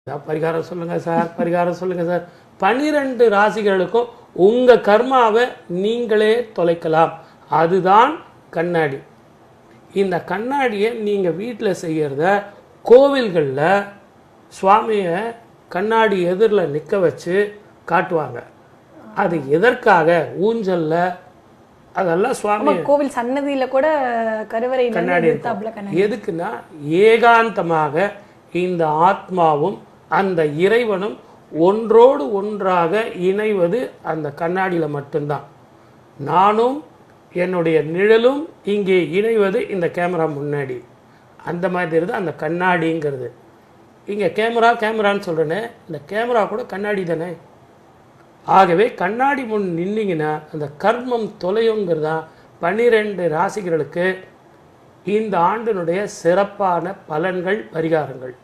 பரிகாரம் சொல்லுங்க சார், பரிகாரம் சொல்லுங்க சார். 12 ராசிகளுக்கும் உங்க கர்மாவை நீங்களே தொலைக்கலாம். அதுதான் கண்ணாடி. இந்த கண்ணாடியை நீங்க வீட்டில் செய்யறத கோவில்களில் சுவாமியை கண்ணாடி எதிரில் நிற்க வச்சு காட்டுவாங்க. அது எதற்காக? ஊஞ்சல்ல அதெல்லாம் சுவாமி கோவில் சன்னதியில கூட கருவறை கண்ணாடி எதுக்குன்னா ஏகாந்தமாக இந்த ஆத்மாவும் அந்த இறைவனும் ஒன்றோடு ஒன்றாக இணைவது அந்த கண்ணாடியில் மட்டும்தான். நானும் என்னுடைய நிழலும் இங்கே இணைவது இந்த கேமரா முன்னாடி. அந்த மாதிரி தான் அந்த கண்ணாடிங்கிறது. இங்கே கேமரான்னு சொல்கிறேனே, இந்த கேமரா கூட கண்ணாடி தானே. ஆகவே கண்ணாடி முன் நின்னீங்கன்னா அந்த கர்மம் தொலையுங்கிறதா 12 ராசிகளுக்கு இந்த ஆண்டினுடைய சிறப்பான பலன்கள், பரிகாரங்கள்.